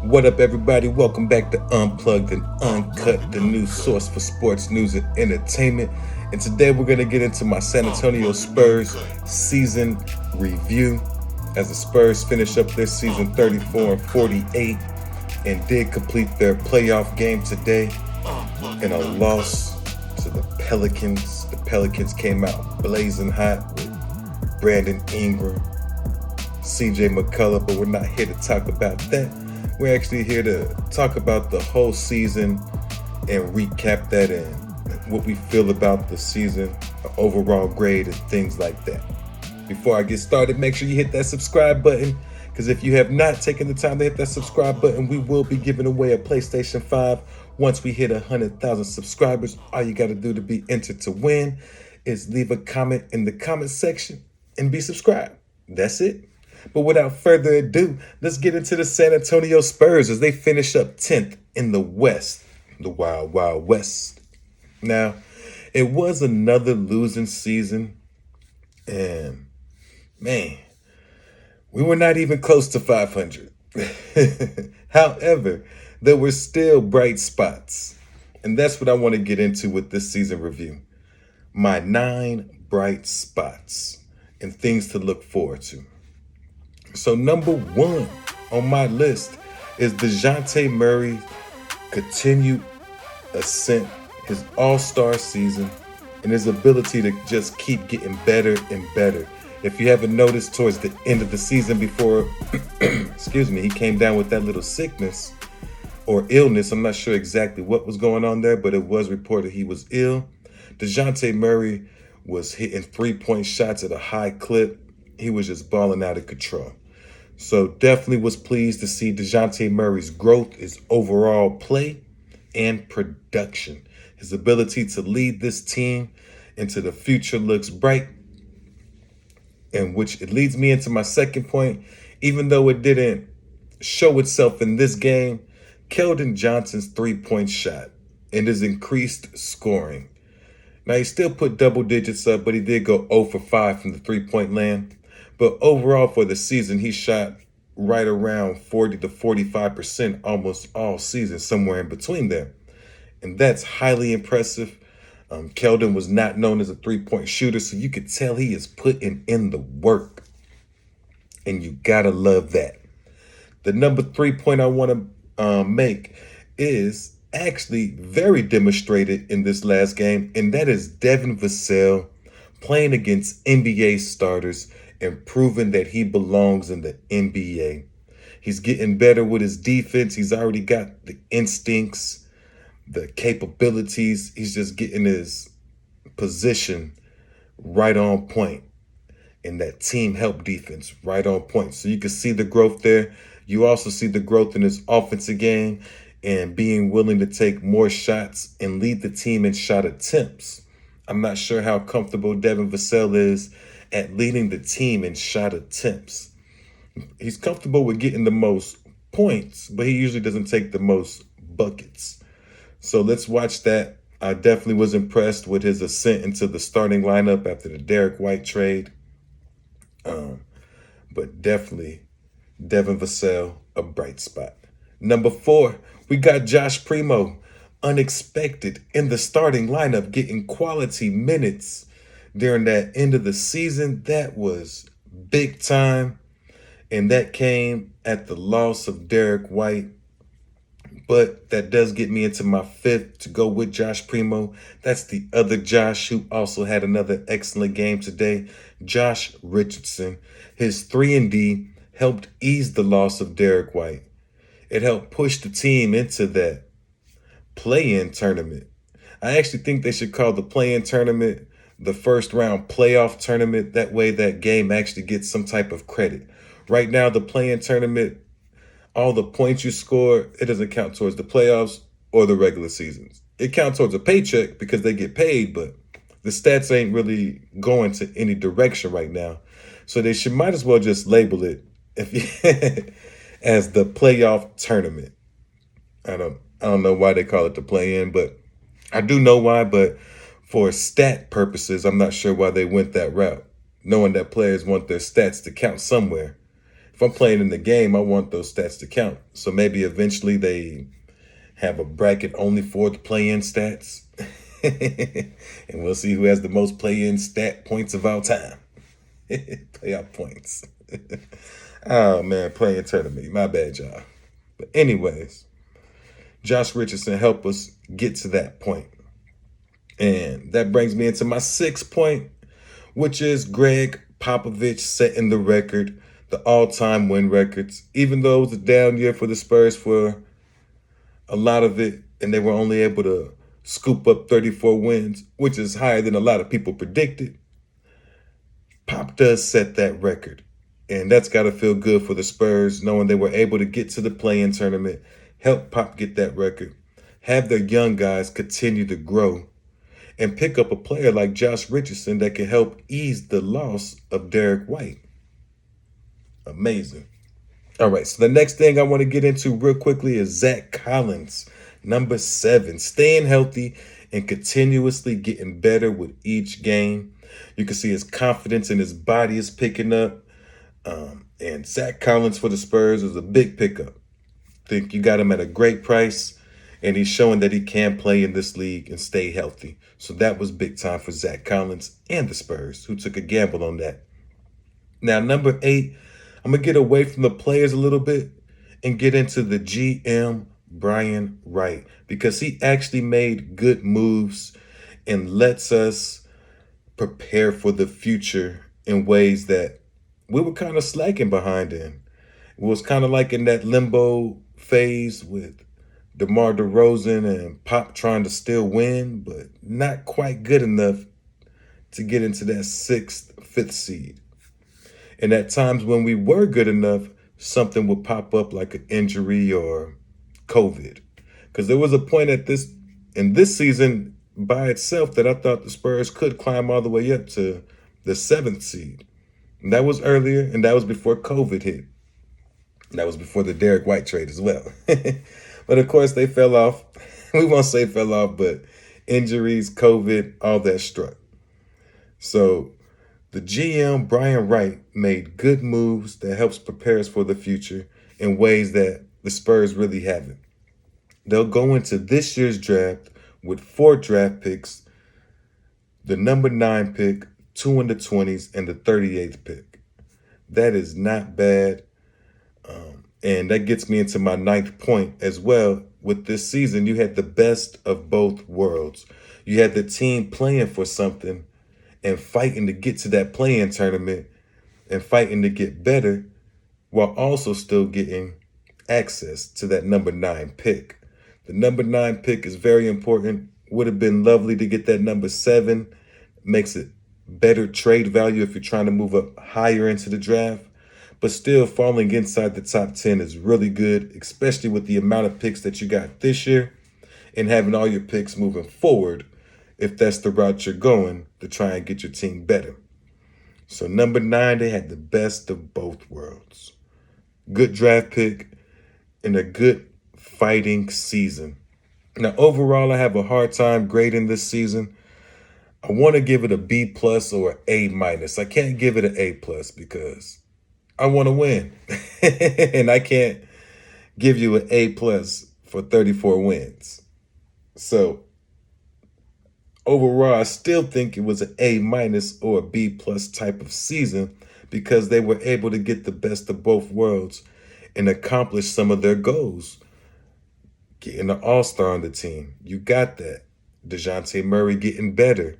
What up, everybody? Welcome back to Unplugged and Uncut, the new source for sports news and entertainment. And today we're going to get into my San Antonio Spurs season review as the Spurs finish up their season 34-48 and did complete their playoff game today in a loss to the Pelicans. The Pelicans came out blazing hot with Brandon Ingram, CJ McCullough, but we're not here to talk about that. We're actually here to talk about the whole season and recap that and what we feel about the season, the overall grade, and things like that. Before I get started, make sure you hit that subscribe button, because if you have not taken the time to hit that subscribe button, we will be giving away a PlayStation 5 once we hit 100,000 subscribers. All you got to do to be entered to win is leave a comment in the comment section and be subscribed. That's it. But without further ado, let's get into the San Antonio Spurs as they finish up 10th in the West, the Wild Wild West. Now, it was another losing season, and man, we were not even close to 500. However, there were still bright spots, and that's what I want to get into with this season review. My 9 bright spots and things to look forward to. So number 1 on my list is DeJounte Murray continued ascent, his all-star season, and his ability to just keep getting better and better. If you haven't noticed, towards the end of the season before, he came down with that little sickness or illness. I'm not sure exactly what was going on there, but it was reported he was ill. DeJounte Murray was hitting 3-point shots at a high clip. He was just balling out of control. So definitely was pleased to see DeJounte Murray's growth, his overall play, and production. His ability to lead this team into the future looks bright, and which it leads me into my second point. Even though it didn't show itself in this game, Keldon Johnson's 3-point shot and his increased scoring. Now, he still put double digits up, but he did go 0 for 5 from the 3-point land. But overall for the season, he shot right around 40 to 45% almost all season, somewhere in between there. And that's highly impressive. Keldon was not known as a 3-point shooter, so you could tell he is putting in the work. And you gotta love that. The number 3 point I want to make is actually very demonstrated in this last game, and that is Devin Vassell playing against NBA starters and proving that he belongs in the NBA. He's getting better with his defense. He's already got the instincts, the capabilities. He's just getting his position right on point. And that team help defense right on point. So you can see the growth there. You also see the growth in his offensive game and being willing to take more shots and lead the team in shot attempts. I'm not sure how comfortable Devin Vassell is at leading the team in shot attempts. He's comfortable with getting the most points, but he usually doesn't take the most buckets. So let's watch that. I definitely was impressed with his ascent into the starting lineup after the Derek White trade. But definitely Devin Vassell, a bright spot. Number 4, we got Josh Primo, unexpected in the starting lineup, getting quality minutes during that end of the season. That was big time, and that came at the loss of Derek White. But that does get me into my 5th to go with Josh Primo. That's the other Josh who also had another excellent game today, Josh Richardson. His 3-and-D helped ease the loss of Derek White. It helped push the team into that play-in tournament. I actually think they should call the play-in tournament the first round playoff tournament. That way that game actually gets some type of credit. Right now, the play-in tournament, all the points you score, it doesn't count towards the playoffs or the regular seasons. It counts towards a paycheck because they get paid, but the stats ain't really going to any direction right now. So they might as well just label it as the playoff tournament. I don't know why they call it the play-in, but I do know why. But for stat purposes, I'm not sure why they went that route, knowing that players want their stats to count somewhere. If I'm playing in the game, I want those stats to count. So maybe eventually they have a bracket only for the play-in stats. And we'll see who has the most play-in stat points of all time. Playoff points. Oh man, play-in tournament. My bad, y'all. But anyways, Josh Richardson helped us get to that point. And that brings me into my 6th point, which is Greg Popovich setting the record, the all-time win records. Even though it was a down year for the Spurs for a lot of it, and they were only able to scoop up 34 wins, which is higher than a lot of people predicted, Pop does set that record. And that's got to feel good for the Spurs, knowing they were able to get to the play-in tournament, help Pop get that record, have their young guys continue to grow, and pick up a player like Josh Richardson that can help ease the loss of Derek White. Amazing. All right, so the next thing I want to get into real quickly is Zach Collins, number 7, staying healthy and continuously getting better with each game. You can see his confidence in his body is picking up. And Zach Collins for the Spurs is a big pickup. Think you got him at a great price, and he's showing that he can play in this league and stay healthy. So that was big time for Zach Collins and the Spurs, who took a gamble on that. Now, number 8, I'm going to get away from the players a little bit and get into the GM, Brian Wright, because he actually made good moves and lets us prepare for the future in ways that we were kind of slacking behind in. It was kind of like in that limbo phase with DeMar DeRozan and Pop trying to still win, but not quite good enough to get into that 6th, 5th seed. And at times when we were good enough, something would pop up like an injury or COVID. Because there was a point in this season by itself that I thought the Spurs could climb all the way up to the 7th seed. And that was earlier, and that was before COVID hit. And that was before the Derek White trade as well. But of course, they fell off. We won't say fell off, but injuries, COVID, all that struck. So the GM, Brian Wright, made good moves that helps prepare us for the future in ways that the Spurs really haven't. They'll go into this year's draft with 4 draft picks, the number 9 pick, 2 in the 20s, and the 38th pick. That is not bad. And that gets me into my 9th point as well. With this season, you had the best of both worlds. You had the team playing for something and fighting to get to that play-in tournament and fighting to get better while also still getting access to that number 9 pick. The number 9 pick is very important. Would have been lovely to get that number 7. Makes it better trade value if you're trying to move up higher into the draft. But still, falling inside the top 10 is really good, especially with the amount of picks that you got this year and having all your picks moving forward if that's the route you're going to try and get your team better. So number 9, they had the best of both worlds. Good draft pick and a good fighting season. Now, overall, I have a hard time grading this season. I want to give it a B+ or A-. I can't give it an A+ because I want to win. And I can't give you an A+ for 34 wins. So overall, I still think it was an A- or a B+ type of season because they were able to get the best of both worlds and accomplish some of their goals. Getting an all-star on the team, you got that. DeJounte Murray getting better,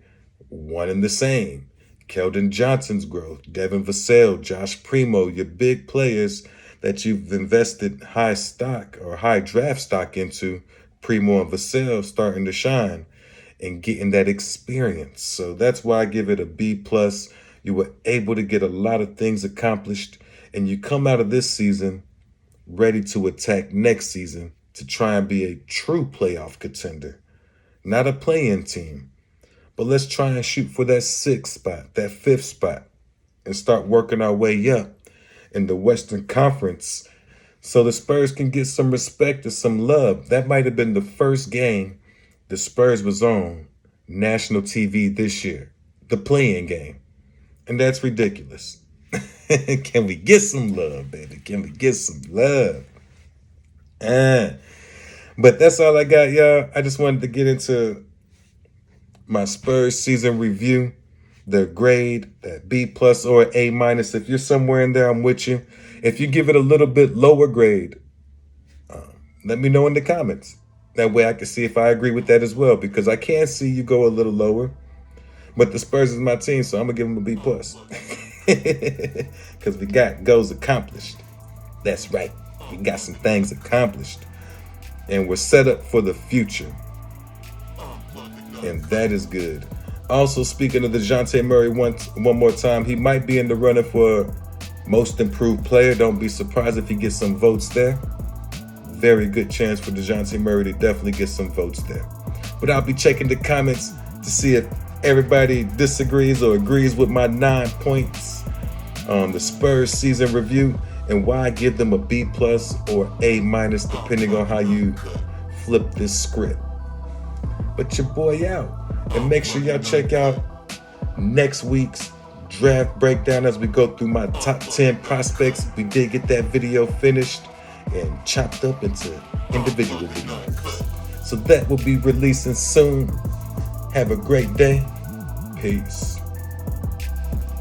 one and the same. Keldon Johnson's growth, Devin Vassell, Josh Primo, your big players that you've invested high stock or high draft stock into, Primo and Vassell starting to shine and getting that experience. So that's why I give it a B+. You were able to get a lot of things accomplished, and you come out of this season ready to attack next season to try and be a true playoff contender. Not a play-in team, but let's try and shoot for that 6th spot, that 5th spot, and start working our way up in the Western Conference so the Spurs can get some respect and some love. That might have been the first game the Spurs was on national TV this year, the play-in game. And that's ridiculous. Can we get some love, baby? Can we get some love? But that's all I got, y'all. I just wanted to get into my Spurs season review, the grade, that B plus or A minus. If you're somewhere in there, I'm with you. If you give it a little bit lower grade, let me know in the comments. That way I can see if I agree with that as well, because I can see you go a little lower. But the Spurs is my team, so I'm going to give them a B plus. Because we got goals accomplished. That's right. We got some things accomplished. And we're set up for the future. And that is good. Also, speaking of the DeJounte Murray one more time, he might be in the running for most improved player. Don't be surprised if he gets some votes there. Very good chance for DeJounte Murray to definitely get some votes there. But I'll be checking the comments to see if everybody disagrees or agrees with my 9 points on the Spurs season review and why I give them a B plus or A minus depending on how you flip this script. But your boy out. And make sure y'all check out next week's draft breakdown as we go through my top 10 prospects. We did get that video finished and chopped up into individual videos. So that will be releasing soon. Have a great day. Peace.